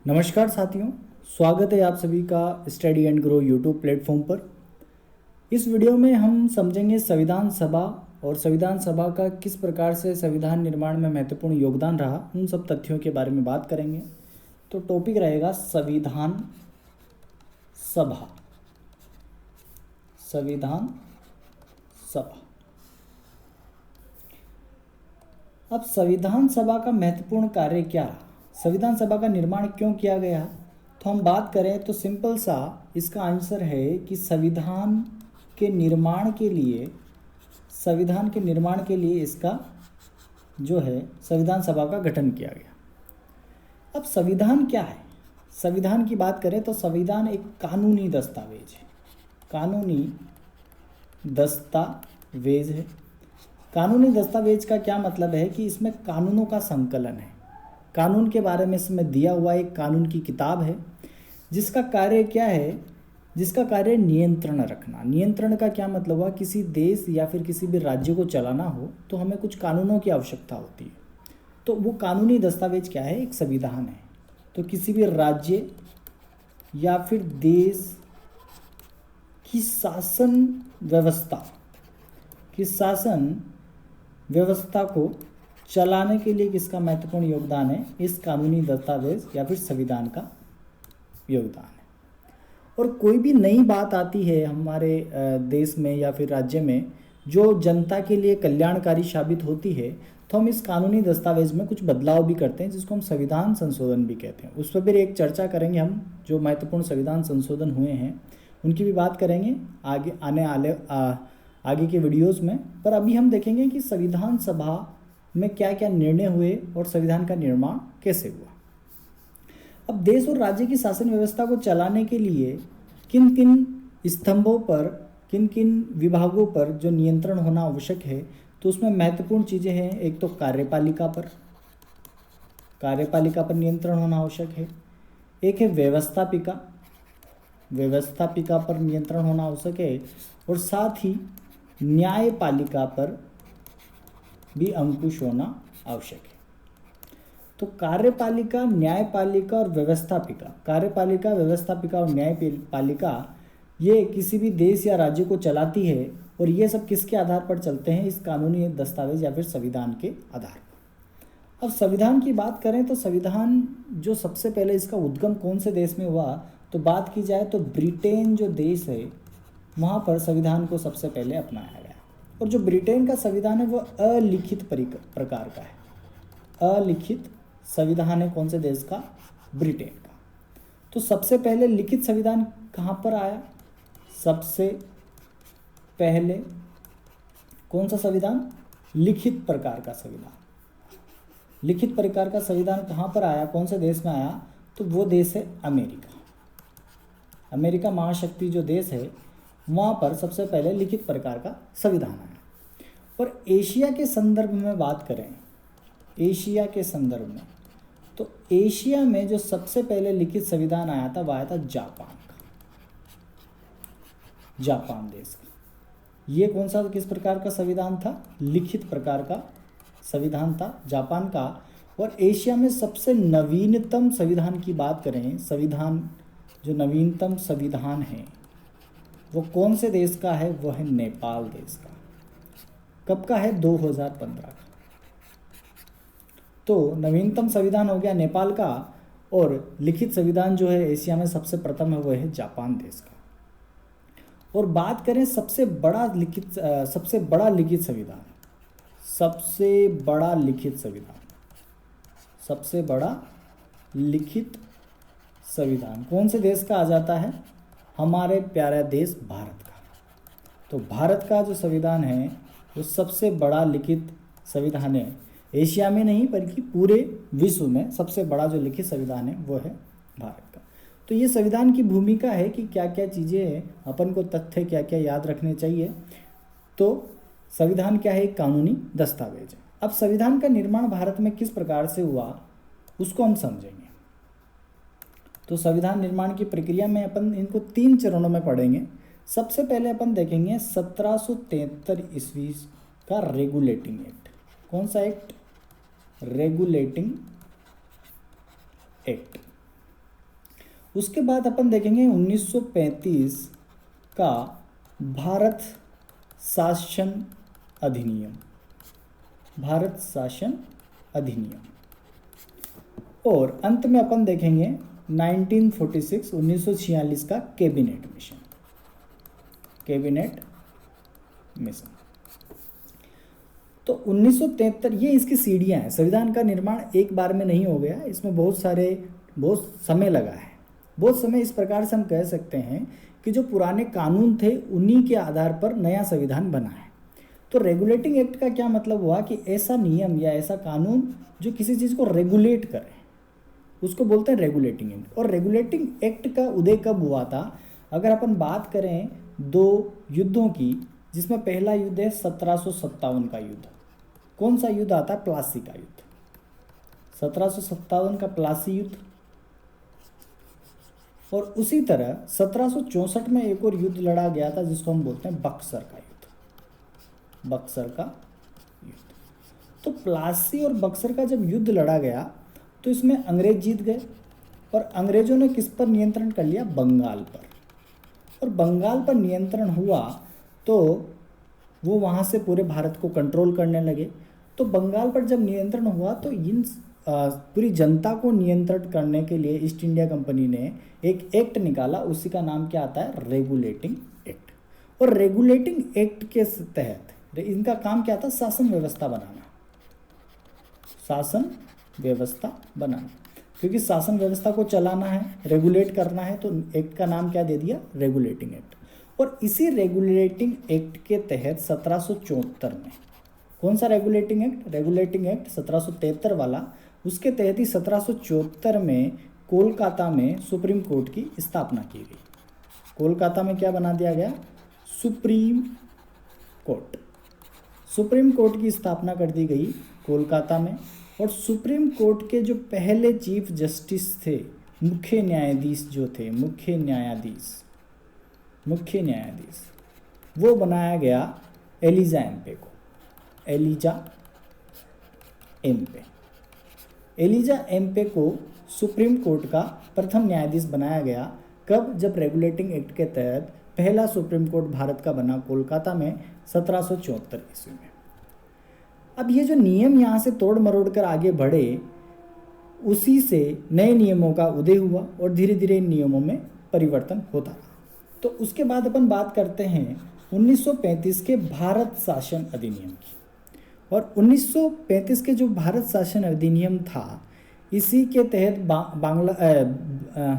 नमस्कार साथियों, स्वागत है आप सभी का study and grow YouTube platform पर। इस वीडियो में हम समझेंगे संविधान सभा और संविधान सभा का किस प्रकार से संविधान निर्माण में महत्वपूर्ण योगदान रहा, उन सब तथ्यों के बारे में बात करेंगे। तो टॉपिक रहेगा संविधान सभा। संविधान सभा। अब संविधान सभा का महत्वपूर्ण कार्य क्या रहा, संविधान सभा का निर्माण क्यों किया गया, तो हम बात करें तो सिंपल सा इसका आंसर है कि संविधान के निर्माण के लिए इसका जो है संविधान सभा का गठन किया गया। अब संविधान क्या है, संविधान की बात करें तो संविधान एक कानूनी दस्तावेज है। कानूनी दस्तावेज है। कानूनी दस्तावेज का क्या मतलब है कि इसमें कानूनों का संकलन है। कानून के बारे में इसमें दिया हुआ एक कानून की किताब है जिसका कार्य क्या है, जिसका कार्य नियंत्रण रखना। नियंत्रण का क्या मतलब हुआ, किसी देश या फिर किसी भी राज्य को चलाना हो तो हमें कुछ कानूनों की आवश्यकता होती है। तो वो कानूनी दस्तावेज क्या है, एक संविधान है। तो किसी भी राज्य या फिर देश की शासन व्यवस्था को चलाने के लिए किसका महत्वपूर्ण योगदान है, इस कानूनी दस्तावेज या फिर संविधान का योगदान है। और कोई भी नई बात आती है हमारे देश में या फिर राज्य में जो जनता के लिए कल्याणकारी साबित होती है, तो हम इस कानूनी दस्तावेज में कुछ बदलाव भी करते हैं जिसको हम संविधान संशोधन भी कहते हैं। उस पर भी एक चर्चा करेंगे हम, जो महत्वपूर्ण संविधान संशोधन हुए हैं उनकी भी बात करेंगे आगे के वीडियोज़ में। पर अभी हम देखेंगे कि संविधान सभा में क्या क्या निर्णय हुए और संविधान का निर्माण कैसे हुआ। अब देश और राज्य की शासन व्यवस्था को चलाने के लिए किन किन स्तंभों पर, किन किन विभागों पर जो नियंत्रण होना आवश्यक है, तो उसमें महत्वपूर्ण चीज़ें हैं। एक तो कार्यपालिका पर नियंत्रण होना आवश्यक है। एक है व्यवस्थापिका पर नियंत्रण होना आवश्यक है। और साथ ही न्यायपालिका पर भी अंकुश होना आवश्यक है। तो कार्यपालिका, न्यायपालिका और न्यायपालिका ये किसी भी देश या राज्य को चलाती है। और ये सब किसके आधार पर चलते हैं, इस कानूनी दस्तावेज या फिर संविधान के आधार पर। अब संविधान की बात करें तो संविधान जो सबसे पहले इसका उद्गम कौन से देश में हुआ, तो बात की जाए तो ब्रिटेन जो देश है वहाँ पर संविधान को सबसे पहले अपनाया गया। और जो ब्रिटेन का संविधान है वो अलिखित प्रकार का है। अलिखित संविधान है कौन से देश का, ब्रिटेन का। तो सबसे पहले लिखित संविधान कहाँ पर आया, सबसे पहले कौन सा संविधान, लिखित प्रकार का संविधान। लिखित प्रकार का संविधान कहाँ पर आया, कौन से देश में आया, तो वो देश है अमेरिका। अमेरिका महाशक्ति जो देश है वहाँ पर सबसे पहले लिखित प्रकार का संविधान आया। और एशिया के संदर्भ में बात करें, एशिया के संदर्भ में, तो एशिया में जो सबसे पहले लिखित संविधान आया था वह आया था जापान का, जापान देश का। ये कौन सा, किस प्रकार का संविधान था, लिखित प्रकार का संविधान था जापान का। और एशिया में सबसे नवीनतम संविधान की बात करें, संविधान जो नवीनतम संविधान है वो कौन से देश का है, वो है नेपाल देश का। कब का है, 2015 का। तो नवीनतम संविधान हो गया नेपाल का। और लिखित संविधान जो है एशिया में सबसे प्रथम है वो है जापान देश का। और बात करें सबसे बड़ा लिखित संविधान, सबसे बड़ा लिखित संविधान कौन से देश का आ जाता है, हमारे प्यारा देश भारत का। तो भारत का जो संविधान है वो सबसे बड़ा लिखित संविधान है। एशिया में नहीं बल्कि पूरे विश्व में सबसे बड़ा जो लिखित संविधान है वो है भारत का। तो ये संविधान की भूमिका है कि क्या क्या चीज़ें हैं, अपन को तथ्य क्या क्या याद रखने चाहिए। तो संविधान क्या है, एक कानूनी दस्तावेज है। अब संविधान का निर्माण भारत में किस प्रकार से हुआ उसको हम समझेंगे। तो संविधान निर्माण की प्रक्रिया में अपन इनको 3 चरणों में पढ़ेंगे। सबसे पहले अपन देखेंगे 1773 ईस्वी का रेगुलेटिंग एक्ट। कौन सा एक्ट, रेगुलेटिंग एक्ट। उसके बाद अपन देखेंगे 1935 का भारत शासन अधिनियम, भारत शासन अधिनियम। और अंत में अपन देखेंगे 1946 का कैबिनेट मिशन, कैबिनेट मिशन। तो 1973 ये इसकी सीढ़ियाँ हैं। संविधान का निर्माण एक बार में नहीं हो गया, इसमें बहुत समय लगा है। बहुत समय इस प्रकार से हम कह सकते हैं कि जो पुराने कानून थे उन्हीं के आधार पर नया संविधान बना है। तो रेगुलेटिंग एक्ट का क्या मतलब हुआ कि ऐसा नियम या ऐसा कानून जो किसी चीज़ को रेगुलेट करे, उसको बोलते हैं रेगुलेटिंग एक्ट। और रेगुलेटिंग एक्ट का उदय कब हुआ था? अगर अपन बात करें दो युद्धों की, जिसमें पहला युद्ध है 1757 का युद्ध। कौन सा युद्ध आता है? प्लासी का युद्ध। 1757 का प्लासी युद्ध। और उसी तरह 1764 में एक और युद्ध लड़ा गया था जिसको हम बोलते हैं बक्सर का युद्ध, बक्सर का युद्ध। तो प्लासी और बक्सर का जब युद्ध लड़ा गया तो इसमें अंग्रेज जीत गए और अंग्रेजों ने किस पर नियंत्रण कर लिया? बंगाल पर। और बंगाल पर नियंत्रण हुआ तो वो वहाँ से पूरे भारत को कंट्रोल करने लगे। तो बंगाल पर जब नियंत्रण हुआ तो इन पूरी जनता को नियंत्रित करने के लिए ईस्ट इंडिया कंपनी ने एक एक्ट निकाला, उसी का नाम क्या आता है? Regulating act. और रेगुलेटिंग एक्ट के तहत इनका काम क्या था? शासन व्यवस्था बनाना, शासन व्यवस्था बनाना। क्योंकि शासन व्यवस्था को चलाना है, रेगुलेट करना है, तो एक्ट का नाम क्या दे दिया? Regulating act. और इसी रेगुलेटिंग एक्ट के तहत 1774 में, कौन सा रेगुलेटिंग एक्ट? रेगुलेटिंग एक्ट 1773 वाला। उसके तहत ही 1774 में कोलकाता में सुप्रीम कोर्ट की स्थापना की गई। कोलकाता में क्या बना दिया गया? Supreme court. सुप्रीम कोर्ट की स्थापना कर दी गई कोलकाता में। और सुप्रीम कोर्ट के जो पहले चीफ जस्टिस थे, मुख्य न्यायाधीश जो थे, मुख्य न्यायाधीश, वो बनाया गया एलिजा एम्पे को, एलिजा एम्पे। एलिजा एम्पे को सुप्रीम कोर्ट का प्रथम न्यायाधीश बनाया गया। कब? जब रेगुलेटिंग एक्ट के तहत पहला सुप्रीम कोर्ट भारत का बना कोलकाता में 1774 ईस्वी में। अब ये जो नियम यहाँ से तोड़ मरोड़ कर आगे बढ़े, उसी से नए नियमों का उदय हुआ और धीरे धीरे इन नियमों में परिवर्तन होता रहा। तो उसके बाद अपन बात करते हैं 1935 के भारत शासन अधिनियम की। और 1935 के जो भारत शासन अधिनियम था, इसी के तहत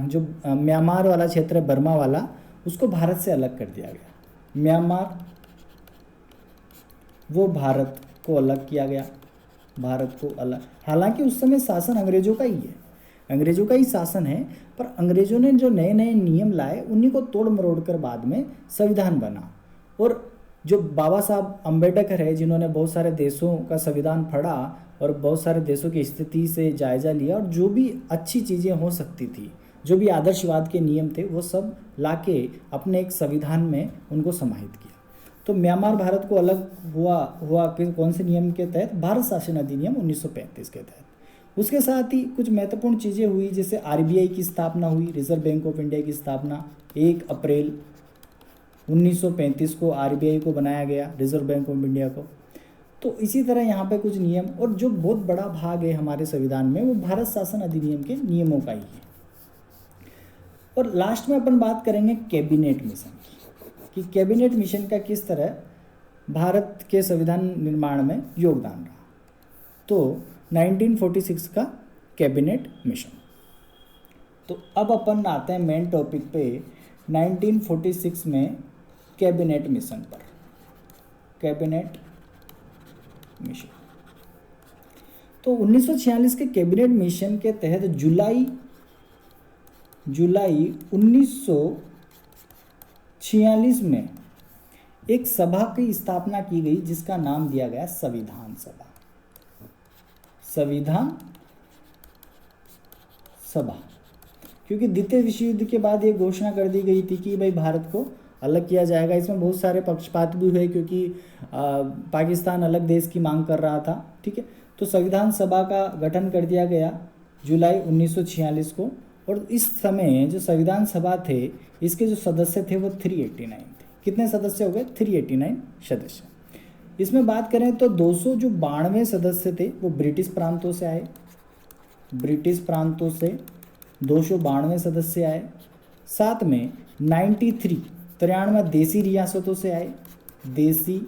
जो म्यांमार वाला क्षेत्र है, बर्मा वाला, उसको भारत से अलग कर दिया गया। म्यांमार वो भारत को अलग किया गया, भारत को अलग। हालांकि उस समय शासन अंग्रेजों का ही है, अंग्रेजों का ही शासन है, पर अंग्रेजों ने जो नए नए नियम लाए उन्हीं को तोड़ मरोड़ कर बाद में संविधान बना। और जो बाबा साहब अम्बेडकर है, जिन्होंने बहुत सारे देशों का संविधान पढ़ा और बहुत सारे देशों की स्थिति से जायजा लिया, और जो भी अच्छी चीज़ें हो सकती थी, जो भी आदर्शवाद के नियम थे, वो सब लाके अपने एक संविधान में उनको समाहित किया। तो म्यांमार भारत को अलग हुआ कि कौन से नियम के तहत? भारत शासन अधिनियम 1935 के तहत। उसके साथ ही कुछ महत्वपूर्ण चीज़ें हुई, जैसे आरबीआई की स्थापना हुई, रिजर्व बैंक ऑफ इंडिया की स्थापना 1 अप्रैल 1935 को आरबीआई को बनाया गया, रिजर्व बैंक ऑफ इंडिया को। तो इसी तरह यहाँ पे कुछ नियम, और जो बहुत बड़ा भाग है हमारे संविधान में वो भारत शासन अधिनियम के नियमों का ही है। और लास्ट में अपन बात करेंगे कैबिनेट मिशन की, कि कैबिनेट मिशन का किस तरह भारत के संविधान निर्माण में योगदान रहा। तो 1946 का कैबिनेट मिशन। तो अब अपन आते हैं मेन टॉपिक पे 1946 में कैबिनेट मिशन पर। कैबिनेट मिशन, तो 1946 के कैबिनेट मिशन के तहत जुलाई 1946 में एक सभा की स्थापना की गई, जिसका नाम दिया गया संविधान सभा। संविधान सभा, क्योंकि द्वितीय विश्व युद्ध के बाद ये घोषणा कर दी गई थी कि भाई भारत को अलग किया जाएगा। इसमें बहुत सारे पक्षपात भी हुए, क्योंकि पाकिस्तान अलग देश की मांग कर रहा था, ठीक है। तो संविधान सभा का गठन कर दिया गया जुलाई 1946 को, और इस समय जो संविधान सभा थे इसके जो सदस्य थे वो 389 थे। कितने सदस्य हो गए? 389 सदस्य। इसमें बात करें तो 200 जो 92 सदस्य थे वो ब्रिटिश प्रांतों से आए। ब्रिटिश प्रांतों से 292 सदस्य आए। साथ में 93 देसी रियासतों से आए। देसी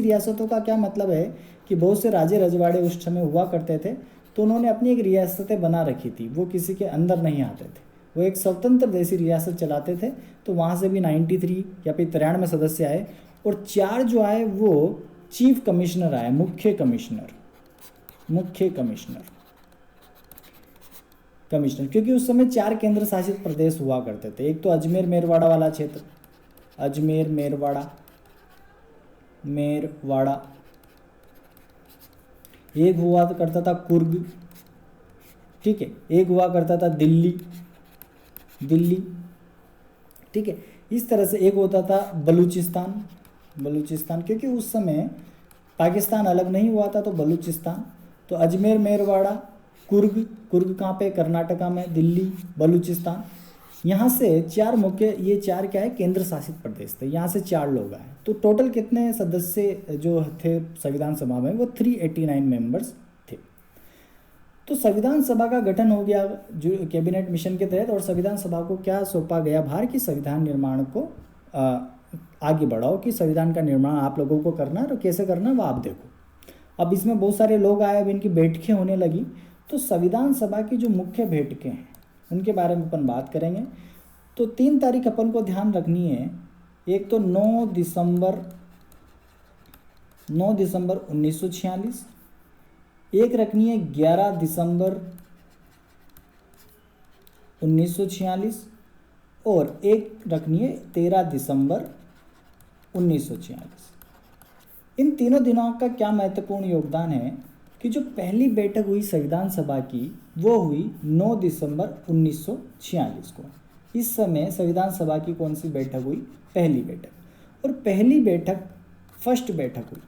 रियासतों का क्या मतलब है कि बहुत से राजे रजवाड़े उस समय हुआ करते थे, तो उन्होंने अपनी एक रियासतें बना रखी थी, वो किसी के अंदर नहीं आते थे, वो एक स्वतंत्र देसी रियासत चलाते थे। तो वहाँ से भी 93 या फिर 93 सदस्य आए। और 4 जो आए वो चीफ कमिश्नर आए, मुख्य कमिश्नर, क्योंकि उस समय 4 केंद्र शासित प्रदेश हुआ करते थे। एक तो अजमेर मेरवाड़ा वाला क्षेत्र, अजमेर मेरवाड़ा, एक हुआ करता था कुर्ग, ठीक है, एक हुआ करता था दिल्ली, ठीक है। इस तरह से एक होता था बलूचिस्तान, क्योंकि उस समय पाकिस्तान अलग नहीं हुआ था, तो बलूचिस्तान। तो अजमेर मेरवाड़ा, कुर्ग कहाँ पे? कर्नाटका में, दिल्ली, बलूचिस्तान। यहाँ से 4 मुख्य, ये 4 क्या है? केंद्र शासित प्रदेश थे। यहाँ से 4 लोग आए। तो टोटल कितने सदस्य जो थे संविधान सभा में? वो 389 मेंबर्स थे। तो संविधान सभा का गठन हो गया जो कैबिनेट मिशन के तहत, और संविधान सभा को क्या सौंपा गया भार कि संविधान निर्माण को आगे बढ़ाओ, कि संविधान का निर्माण आप लोगों को करना है, और कैसे करना है वो आप देखो। अब इसमें बहुत सारे लोग आए, अब इनकी बैठकें होने लगी। तो संविधान सभा की जो मुख्य बैठकें हैं उनके बारे में अपन बात करेंगे। तो 3 तारीख अपन को ध्यान रखनी है। एक तो 9 दिसंबर 1946, एक रखनी है 11 दिसंबर 1946, और एक रखनी है 13 दिसंबर 1946। इन तीनों दिनों का क्या महत्वपूर्ण योगदान है कि जो पहली बैठक हुई संविधान सभा की वो हुई 9 दिसंबर 1946 को। इस समय संविधान सभा की कौन सी बैठक हुई? पहली बैठक। और पहली बैठक फर्स्ट बैठक हुई,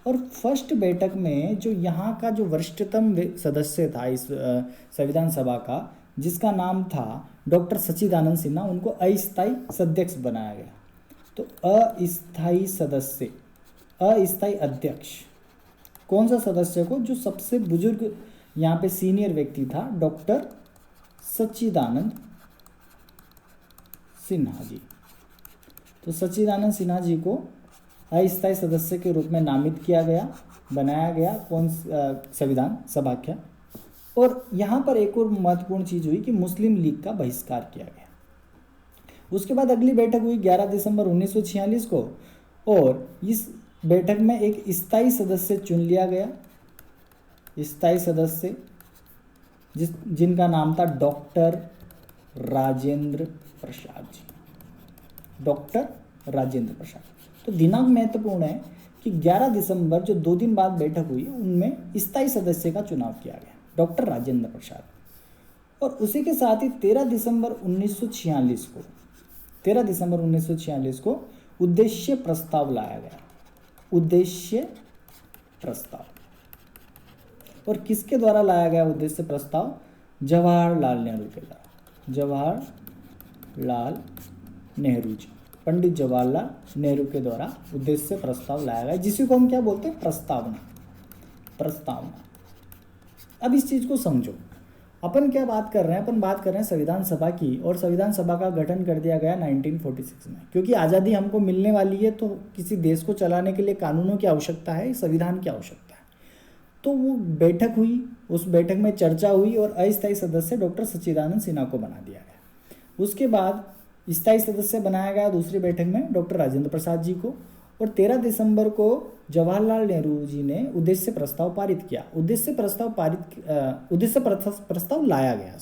और फर्स्ट बैठक में जो यहाँ का जो वरिष्ठतम सदस्य था इस संविधान सभा का, जिसका नाम था डॉक्टर सच्चिदानंद सिन्हा, उनको अस्थायी सदस्य बनाया गया। तो अस्थायी अध्यक्ष कौन सा सदस्य को? जो सबसे बुजुर्ग यहाँ पे सीनियर व्यक्ति था, डॉक्टर सच्चिदानंद सिन्हा जी। तो सच्चिदानंद सिन्हा जी को अस्थायी सदस्य के रूप में नामित किया गया, बनाया गया संविधान सभा का। और यहाँ पर एक और महत्वपूर्ण चीज हुई कि मुस्लिम लीग का बहिष्कार किया गया। उसके बाद अगली बैठक हुई 11 दिसंबर 1946 को, और इस बैठक में एक स्थायी सदस्य चुन लिया गया। स्थायी सदस्य जिनका नाम था डॉक्टर राजेंद्र प्रसाद जी, डॉक्टर राजेंद्र प्रसाद। तो दिनांक महत्वपूर्ण है कि 11 दिसंबर जो 2 दिन बाद बैठक हुई उनमें स्थायी सदस्य का चुनाव किया गया, डॉक्टर राजेंद्र प्रसाद। और उसी के साथ ही 13 दिसंबर 1946 को उद्देश्य प्रस्ताव लाया गया। उद्देश्य प्रस्ताव, और किसके द्वारा लाया गया उद्देश्य प्रस्ताव? जवाहरलाल नेहरू के द्वारा। जवाहरलाल नेहरू जी, पंडित जवाहरलाल नेहरू के द्वारा उद्देश्य प्रस्ताव लाया गया, जिसे को हम क्या बोलते हैं? प्रस्तावना। अब इस चीज को समझो, अपन क्या बात कर रहे हैं? अपन बात कर रहे हैं संविधान सभा की, और संविधान सभा का गठन कर दिया गया 1946 में, क्योंकि आज़ादी हमको मिलने वाली है, तो किसी देश को चलाने के लिए कानूनों की आवश्यकता है, संविधान की आवश्यकता है। तो वो बैठक हुई, उस बैठक में चर्चा हुई, और अस्थायी सदस्य डॉक्टर सच्चिदानंद सिन्हा को बना दिया गया। उसके बाद स्थायी सदस्य बनाया गया दूसरी बैठक में डॉक्टर राजेंद्र प्रसाद जी को, और 13 दिसंबर को जवाहरलाल नेहरू जी ने उद्देश्य प्रस्ताव पारित किया। उद्देश्य प्रस्ताव लाया गया,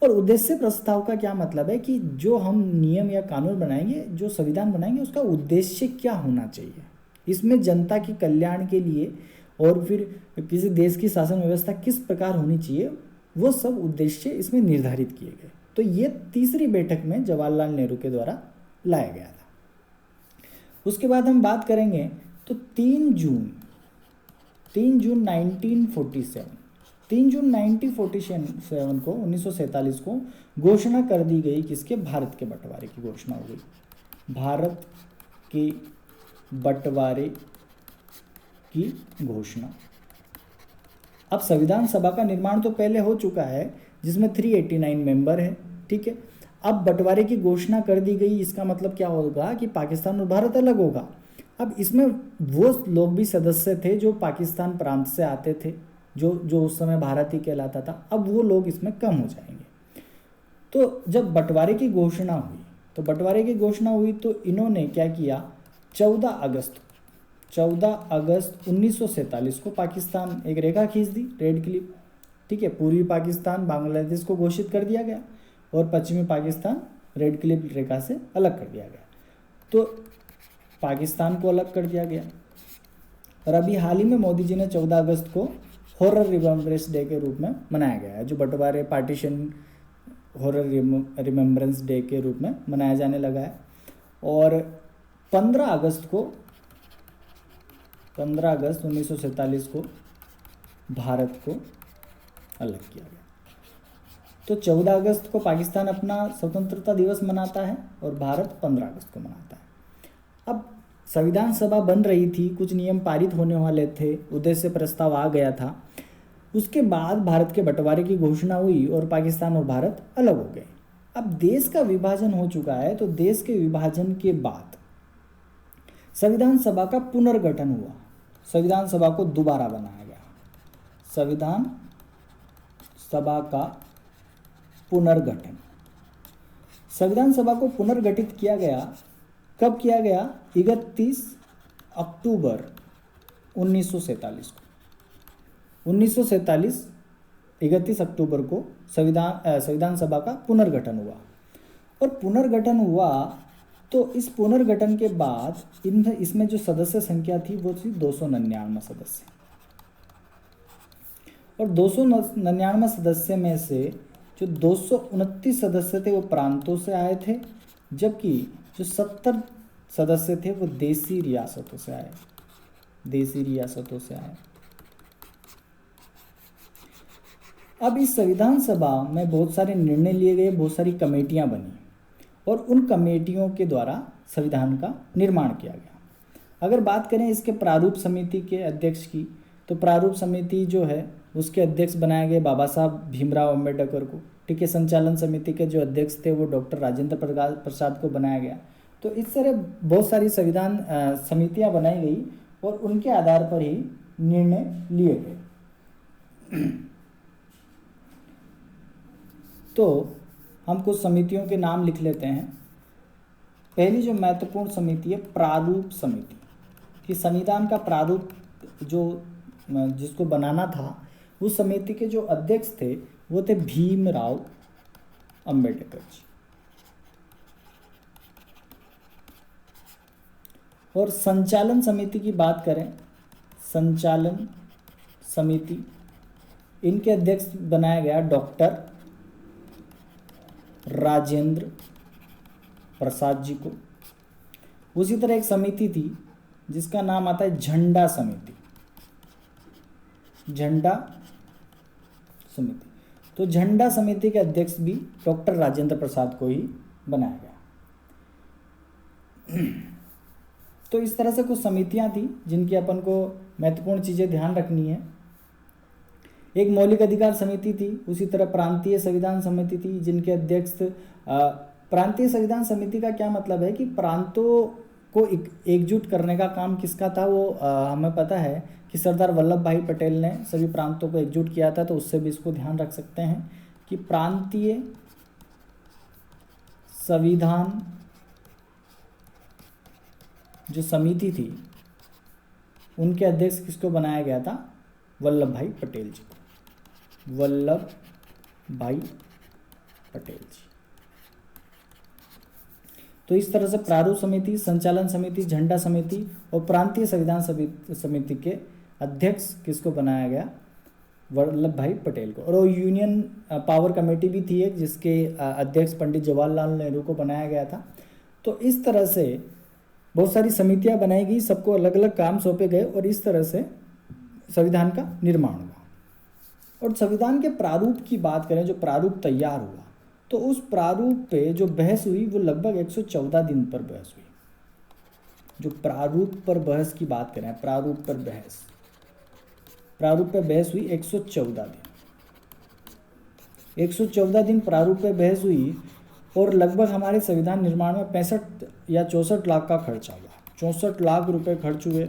और उद्देश्य प्रस्ताव का क्या मतलब है कि जो हम नियम या कानून बनाएंगे, जो संविधान बनाएंगे, उसका उद्देश्य क्या होना चाहिए, इसमें जनता के कल्याण के लिए, और फिर किसी देश की शासन व्यवस्था किस प्रकार होनी चाहिए, वो सब उद्देश्य इसमें निर्धारित किए गए। तो ये तीसरी बैठक में जवाहरलाल नेहरू के द्वारा लाया गया था। उसके बाद हम बात करेंगे तो 3 जून 1947 3 जून 1947 को घोषणा कर दी गई किसके? भारत के बंटवारे की घोषणा हो गई। भारत के बंटवारे की घोषणा। अब संविधान सभा का निर्माण तो पहले हो चुका है जिसमें 389 मेंबर है, ठीक है। अब बंटवारे की घोषणा कर दी गई, इसका मतलब क्या होगा कि पाकिस्तान और भारत अलग होगा। अब इसमें वो लोग भी सदस्य थे जो पाकिस्तान प्रांत से आते थे, जो उस समय भारत ही कहलाता था। अब वो लोग इसमें कम हो जाएंगे। तो जब बंटवारे की घोषणा हुई तो इन्होंने क्या किया? 14 अगस्त 1947 को पाकिस्तान एक रेखा खींच दी, रेड क्लिप, ठीक है। पूर्वी पाकिस्तान बांग्लादेश को घोषित कर दिया गया और पश्चिमी पाकिस्तान रेड क्लिप रेखा से अलग कर दिया गया। तो पाकिस्तान को अलग कर दिया गया। और अभी हाल ही में मोदी जी ने 14 अगस्त को हॉरर रिमेम्बरेंस डे के रूप में मनाया गया है, जो बंटवारे पार्टीशन हॉरर रिमेम्बरेंस डे के रूप में मनाया जाने लगा है। और 15 अगस्त 1947 को भारत को अलग किया गया। तो 14 अगस्त को पाकिस्तान अपना स्वतंत्रता दिवस मनाता है और भारत 15 अगस्त को मनाता है। अब संविधान सभा बन रही थी, कुछ नियम पारित होने वाले थे, उद्देश्य प्रस्ताव आ गया था। उसके बाद भारत के बंटवारे की घोषणा हुई और पाकिस्तान और भारत अलग हो गए। अब देश का विभाजन हो चुका है, तो देश के विभाजन के बाद संविधान सभा का पुनर्गठन हुआ। संविधान सभा को दोबारा बनाया गया। संविधान सभा का पुनर्गठन। संविधान सभा को पुनर्गठित किया गया। कब किया गया? 31 अक्टूबर 1947 को। 1947 31 अक्टूबर को संविधान सभा का पुनर्गठन हुआ। और पुनर्गठन हुआ तो इस पुनर्गठन के बाद इसमें जो सदस्य संख्या थी वो थी 299 सदस्य। और 299 सदस्य में से जो 229 सदस्य थे वो प्रांतों से आए थे, जबकि जो 70 सदस्य थे वो देसी रियासतों से आए। अब इस संविधान सभा में बहुत सारे निर्णय लिए गए, बहुत सारी कमेटियां बनी और उन कमेटियों के द्वारा संविधान का निर्माण किया गया। अगर बात करें इसके प्रारूप समिति के अध्यक्ष की, तो प्रारूप समिति जो है उसके अध्यक्ष बनाए गए बाबा साहब भीमराव अम्बेडकर को, ठीक है। संचालन समिति के जो अध्यक्ष थे वो डॉक्टर राजेंद्र प्रसाद को बनाया गया। तो इस तरह बहुत सारी संविधान समितियां बनाई गई और उनके आधार पर ही निर्णय लिए गए। तो हम कुछ समितियों के नाम लिख लेते हैं। पहली जो महत्वपूर्ण समिति है प्रारूप समिति, कि संविधान का प्रारूप जो जिसको बनाना था उस समिति के जो अध्यक्ष थे वो थे भीमराव अंबेडकर जी। और संचालन समिति की बात करें, संचालन समिति इनके अध्यक्ष बनाया गया डॉक्टर राजेंद्र प्रसाद जी को। उसी तरह एक समिति थी जिसका नाम आता है झंडा समिति। झंडा समिति, तो झंडा समिति के अध्यक्ष भी डॉक्टर राजेंद्र प्रसाद को ही बनाया गया। तो इस तरह से कुछ समितियां थी जिनकी अपन को महत्वपूर्ण चीजें ध्यान रखनी है। एक मौलिक अधिकार समिति थी, उसी तरह प्रांतीय संविधान समिति थी जिनके अध्यक्ष प्रांतीय संविधान समिति का क्या मतलब है कि प्रांतों को एकजुट करने का काम किसका था, वो हमें पता है कि सरदार वल्लभ भाई पटेल ने सभी प्रांतों को एकजुट किया था। तो उससे भी इसको ध्यान रख सकते हैं कि प्रांतीय संविधान जो समिति थी उनके अध्यक्ष किसको बनाया गया था? वल्लभ भाई पटेल जी को। वल्लभ भाई पटेल जी। तो इस तरह से प्रारूप समिति, संचालन समिति, झंडा समिति और प्रांतीय संविधान समिति के अध्यक्ष किसको बनाया गया? वल्लभ भाई पटेल को। और वो यूनियन पावर कमेटी भी थी एक, जिसके अध्यक्ष पंडित जवाहरलाल नेहरू को बनाया गया था। तो इस तरह से बहुत सारी समितियां बनाई गई, सबको अलग अलग काम सौंपे गए और इस तरह से संविधान का निर्माण हुआ। और संविधान के प्रारूप की बात करें, जो प्रारूप तैयार हुआ, तो उस प्रारूप पे जो बहस हुई वो लगभग 114 दिन पर बहस हुई। जो प्रारूप पर बहस की बात करें, प्रारूप पर बहस हुई 114 दिन। 114 दिन प्रारूप पे बहस हुई और लगभग हमारे संविधान निर्माण में 65 या 64 लाख का खर्चा हुआ। 64 लाख रुपए खर्च हुए।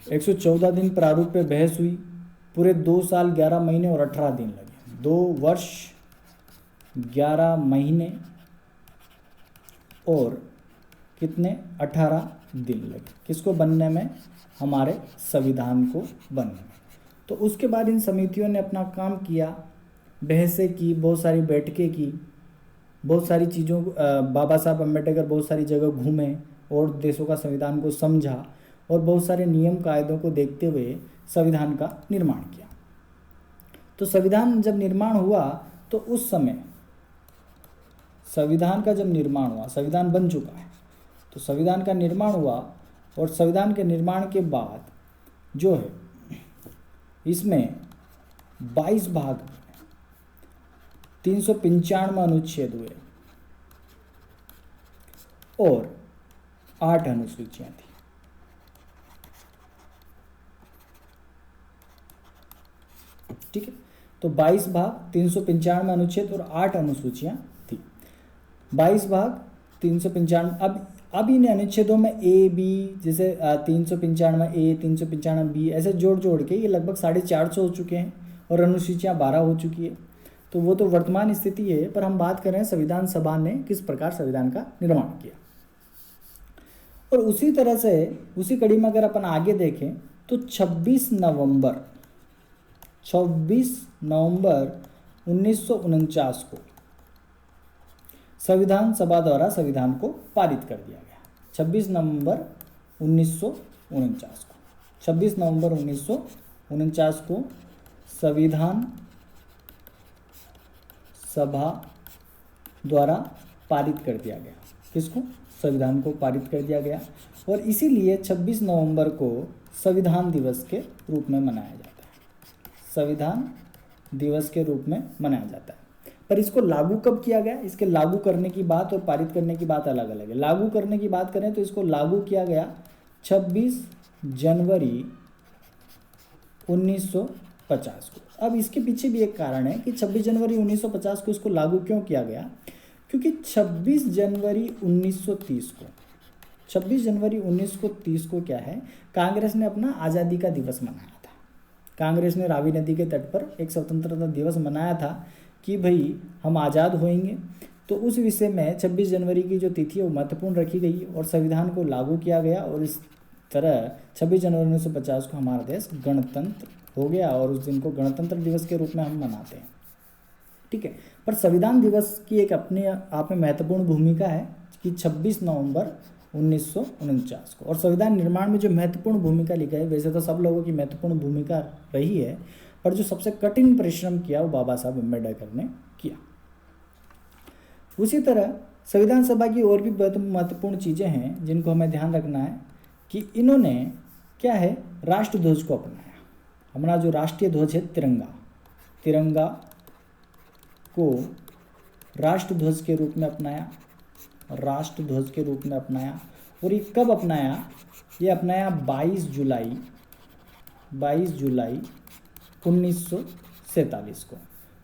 114 दिन प्रारूप पे बहस हुई, पूरे 2 साल 11 महीने और 18 दिन लगे। 2 वर्ष 11 महीने और कितने 18 दिन लगे किसको बनने में, हमारे संविधान को बनने में। तो उसके बाद इन समितियों ने अपना काम किया, बहसें की, बहुत सारी बैठकें की, बहुत सारी चीज़ों, बाबा साहब अम्बेडकर बहुत सारी जगह घूमे और देशों का संविधान को समझा और बहुत सारे नियम कायदों को देखते हुए संविधान का निर्माण किया। तो संविधान जब निर्माण हुआ तो उस समय संविधान का जब निर्माण हुआ, संविधान बन चुका है, तो संविधान का निर्माण हुआ और संविधान के निर्माण के बाद जो है इसमें 22 भाग, 395 अनुच्छेद हुए और 8 अनुसूचियां थी। ठीक है, तो 22 भाग, 395 अनुच्छेद और 8 अनुसूचियां थी। 22 भाग 395। अब इन अनुच्छेदों में ए बी, जैसे 395 ए, 395 बी, ऐसे जोड़ जोड़ के ये लगभग 450 हो चुके हैं और अनुसूचियां 12 हो चुकी है। तो वो तो वर्तमान स्थिति है, पर हम बात कर रहे हैं संविधान सभा ने किस प्रकार संविधान का निर्माण किया। और उसी तरह से उसी कड़ी में अगर अपन आगे देखें तो 26 नवंबर 1949 को संविधान सभा द्वारा संविधान को पारित कर दिया गया। 26 नवंबर 1949 को 26 नवंबर 1949 को संविधान सभा द्वारा पारित कर दिया गया। किसको? संविधान को पारित कर दिया गया। और इसीलिए 26 नवंबर को संविधान दिवस के रूप में मनाया जाता है। संविधान दिवस के रूप में मनाया जाता है। पर इसको लागू कब किया गया? इसके लागू करने की बात और पारित करने की बात अलग अलग है। लागू करने की बात करें तो इसको लागू किया गया 26 जनवरी 1950 को। अब इसके पीछे भी एक कारण है कि 26 जनवरी 1950 को इसको लागू क्यों किया गया, क्योंकि 26 जनवरी 1930 को 26 जनवरी 1930 को क्या है, कांग्रेस ने अपना आज़ादी का दिवस मनाया था। कांग्रेस ने रावी नदी के तट पर एक स्वतंत्रता दिवस मनाया था कि भाई हम आज़ाद होएंगे। तो उस विषय में 26 जनवरी की जो तिथि है वो महत्वपूर्ण रखी गई और संविधान को लागू किया गया और इस तरह 26 जनवरी 1950 को हमारा देश गणतंत्र हो गया और उस दिन को गणतंत्र दिवस के रूप में हम मनाते हैं। ठीक है, पर संविधान दिवस की एक अपने आप में महत्वपूर्ण भूमिका है कि 26 नवंबर 1949 को। और संविधान निर्माण में जो महत्वपूर्ण भूमिका लिखा है, वैसे तो सब लोगों की महत्वपूर्ण भूमिका रही है, पर जो सबसे कठिन परिश्रम किया वो बाबा साहब अम्बेडकर ने किया। उसी तरह संविधान सभा की और भी महत्वपूर्ण चीज़ें हैं जिनको हमें ध्यान रखना है कि इन्होंने क्या है, राष्ट्रध्वज को अपनाया। हमारा जो राष्ट्रीय ध्वज है तिरंगा को राष्ट्रध्वज के रूप में अपनाया, राष्ट्रध्वज के रूप में अपनाया। और ये कब अपनाया? ये अपनाया 22 जुलाई 1947 को।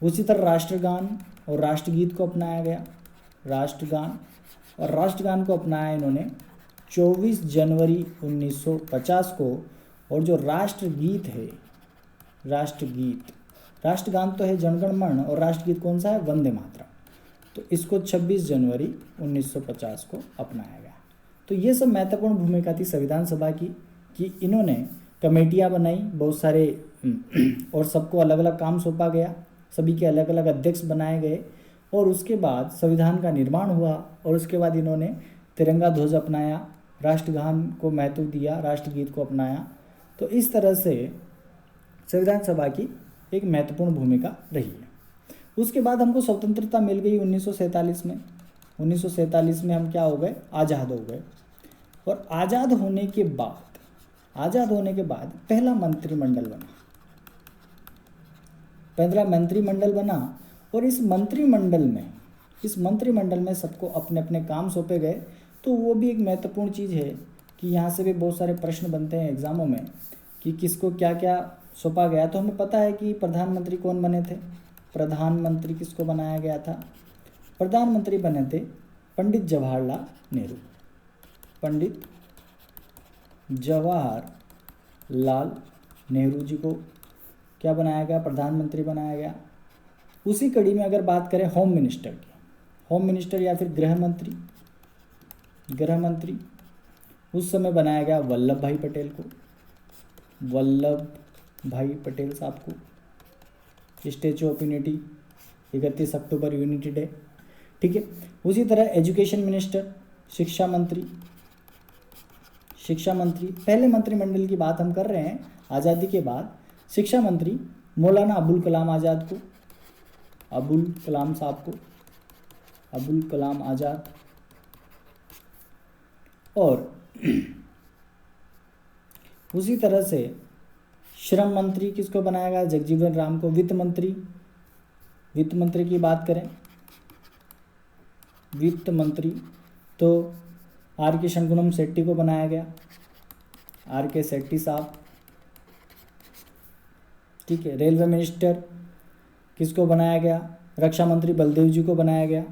उसी तरह राष्ट्रगान और राष्ट्रगीत को अपनाया गया। राष्ट्रगान और राष्ट्रगान को अपनाया इन्होंने 24 जनवरी 1950 को। और जो राष्ट्रगीत है, राष्ट्रगान तो है जनगण मन और राष्ट्रगीत कौन सा है? वंदे मातरम। तो इसको 26 जनवरी 1950 को अपनाया गया। तो ये सब महत्वपूर्ण भूमिका थी संविधान सभा की कि इन्होंने कमेटियां बनाई बहुत सारे और सबको अलग अलग काम सौंपा गया, सभी के अलग अलग अध्यक्ष बनाए गए और उसके बाद संविधान का निर्माण हुआ। और उसके बाद इन्होंने तिरंगा ध्वज अपनाया, राष्ट्रगान को महत्व दिया, राष्ट्रगीत को अपनाया। तो इस तरह से संविधान सभा की एक महत्वपूर्ण भूमिका रही है। उसके बाद हमको स्वतंत्रता मिल गई 1947 में। 1947 में हम क्या हो गए? आज़ाद हो गए। और आज़ाद होने के बाद पहला मंत्रिमंडल बना। 15 मंत्रिमंडल बना और इस मंत्रिमंडल में सबको अपने अपने काम सौंपे गए। तो वो भी एक महत्वपूर्ण चीज़ है कि यहाँ से भी बहुत सारे प्रश्न बनते हैं एग्ज़ामों में कि किसको क्या क्या सौंपा गया। तो हमें पता है कि प्रधानमंत्री कौन बने थे। प्रधानमंत्री किसको बनाया गया था? प्रधानमंत्री बने थे पंडित जवाहरलाल नेहरू। पंडित जवाहरलाल नेहरू जी को क्या बनाया गया? प्रधानमंत्री बनाया गया। उसी कड़ी में अगर बात करें होम मिनिस्टर की, होम मिनिस्टर या फिर गृह मंत्री उस समय बनाया गया वल्लभ भाई पटेल को, वल्लभ भाई पटेल साहब को। Statue of unity 31 October unity day, ठीक है। उसी तरह एजुकेशन मिनिस्टर, शिक्षा मंत्री पहले मंत्रिमंडल की बात हम कर रहे हैं आज़ादी के बाद। शिक्षा मंत्री मौलाना अबुल कलाम आज़ाद को, अबुल कलाम साहब को, अबुल कलाम आज़ाद। और उसी तरह से श्रम मंत्री किसको बनाया गया? जगजीवन राम को। वित्त मंत्री की बात करें, वित्त मंत्री तो आर के शंकुनम शेट्टी को बनाया गया, आर के शेट्टी साहब, ठीक है। रेलवे मिनिस्टर किसको बनाया गया? रक्षा मंत्री बलदेव जी को बनाया गया,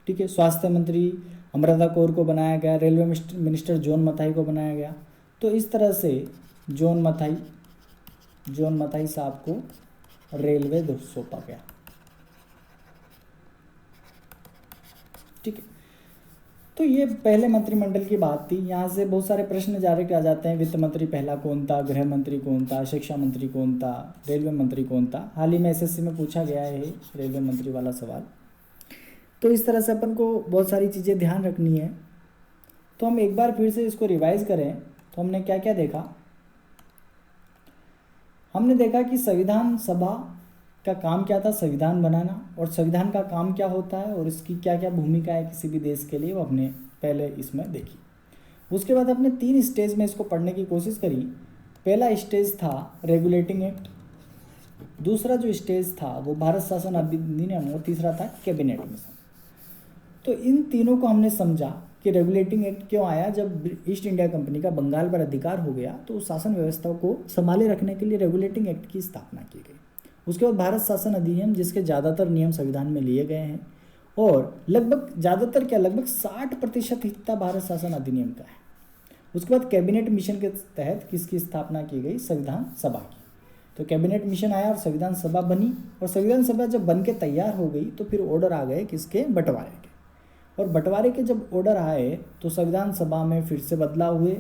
ठीक है। स्वास्थ्य मंत्री अमृता कौर को बनाया गया। रेलवे मिनिस्टर जॉन मथाई को बनाया गया। तो इस तरह से जॉन मथाई साहब को रेलवे सौंपा गया, ठीक है। तो ये पहले मंत्रिमंडल की बात थी। यहाँ से बहुत सारे प्रश्न डायरेक्ट आ जाते हैं। वित्त मंत्री पहला कौन था? गृह मंत्री कौन था? शिक्षा मंत्री कौन था? रेलवे मंत्री कौन था? हाल ही में एसएससी में पूछा गया है रेलवे मंत्री वाला सवाल। तो इस तरह से अपन को बहुत सारी चीज़ें ध्यान रखनी है। तो हम एक बार फिर से इसको रिवाइज करें तो हमने क्या क्या देखा। हमने देखा कि संविधान सभा का काम क्या था? संविधान बनाना। और संविधान का काम क्या होता है और इसकी क्या क्या भूमिका है किसी भी देश के लिए, वो हमने पहले इसमें देखी। उसके बाद अपने 3 स्टेज में इसको पढ़ने की कोशिश करी। पहला स्टेज था रेगुलेटिंग एक्ट, दूसरा जो स्टेज था वो भारत शासन अधिनियम और तीसरा था कैबिनेट मिशन। तो इन तीनों को हमने समझा कि रेगुलेटिंग एक्ट क्यों आया। जब ईस्ट इंडिया कंपनी का बंगाल पर अधिकार हो गया तो उस शासन व्यवस्था को संभाले रखने के लिए रेगुलेटिंग एक्ट की स्थापना की गई। उसके बाद भारत शासन अधिनियम, जिसके ज़्यादातर नियम संविधान में लिए गए हैं और लगभग 60% हिस्सा भारत शासन अधिनियम का है। उसके बाद कैबिनेट मिशन के तहत किसकी स्थापना की गई? संविधान सभा की। तो कैबिनेट मिशन आया और संविधान सभा बनी। और संविधान सभा जब बन के तैयार हो गई तो फिर ऑर्डर आ गए किसके? बंटवारे के। और बंटवारे के जब ऑर्डर आए तो संविधान सभा में फिर से बदलाव हुए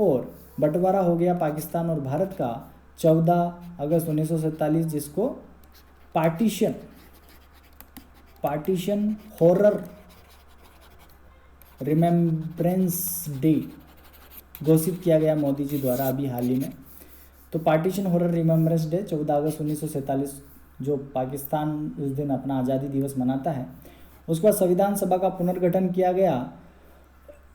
और बंटवारा हो गया पाकिस्तान और भारत का 14 अगस्त 1947, जिसको पार्टीशन हॉरर रिमेम्बरेंस डे घोषित किया गया मोदी जी द्वारा अभी हाल ही में। तो पार्टीशन हॉरर रिमेम्बरेंस डे 14 अगस्त 1947, जो पाकिस्तान उस दिन अपना आज़ादी दिवस मनाता है। उसके बाद संविधान सभा का पुनर्गठन किया गया।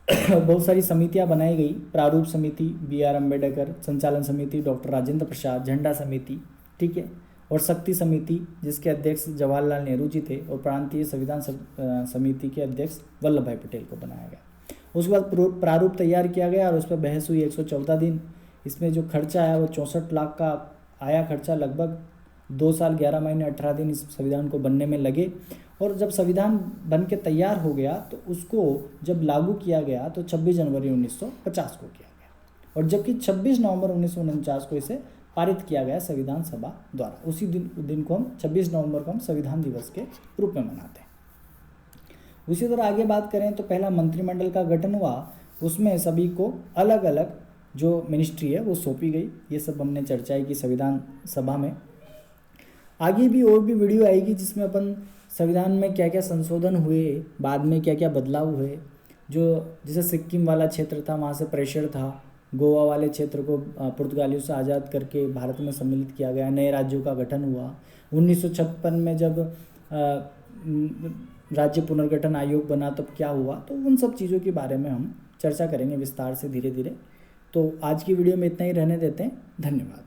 बहुत सारी समितियां बनाई गई। प्रारूप समिति BR अम्बेडकर, संचालन समिति डॉक्टर राजेंद्र प्रसाद, झंडा समिति, ठीक है, और शक्ति समिति जिसके अध्यक्ष जवाहरलाल नेहरू जी थे, और प्रांतीय संविधान समिति के अध्यक्ष वल्लभ भाई पटेल को बनाया गया। उसके बाद प्रारूप तैयार किया गया और उस पर बहस हुई 114 दिन। इसमें जो खर्चा आया वो 64 लाख का आया खर्चा। लगभग 2 साल 11 महीने 18 दिन इस संविधान को बनने में लगे। और जब संविधान बन के तैयार हो गया तो उसको जब लागू किया गया तो 26 जनवरी 1950 को किया गया। और जबकि 26 नवंबर 1949 को इसे पारित किया गया संविधान सभा द्वारा। उसी दिन को हम 26 नवंबर को हम संविधान दिवस के रूप में मनाते हैं। उसी तरह आगे बात करें तो पहला मंत्रिमंडल का गठन हुआ। उसमें सभी को अलग अलग जो मिनिस्ट्री है वो सौंपी गई। ये सब हमने चर्चा की संविधान सभा में। आगे भी और भी वीडियो आएगी जिसमें अपन संविधान में क्या क्या संशोधन हुए, बाद में क्या क्या बदलाव हुए। जो जैसे सिक्किम वाला क्षेत्र था वहाँ से प्रेशर था, गोवा वाले क्षेत्र को पुर्तगालियों से आज़ाद करके भारत में सम्मिलित किया गया, नए राज्यों का गठन हुआ। 1956 में जब राज्य पुनर्गठन आयोग बना तब क्या हुआ, तो उन सब चीज़ों के बारे में हम चर्चा करेंगे विस्तार से धीरे धीरे। तो आज की वीडियो में इतना ही रहने देते हैं। धन्यवाद।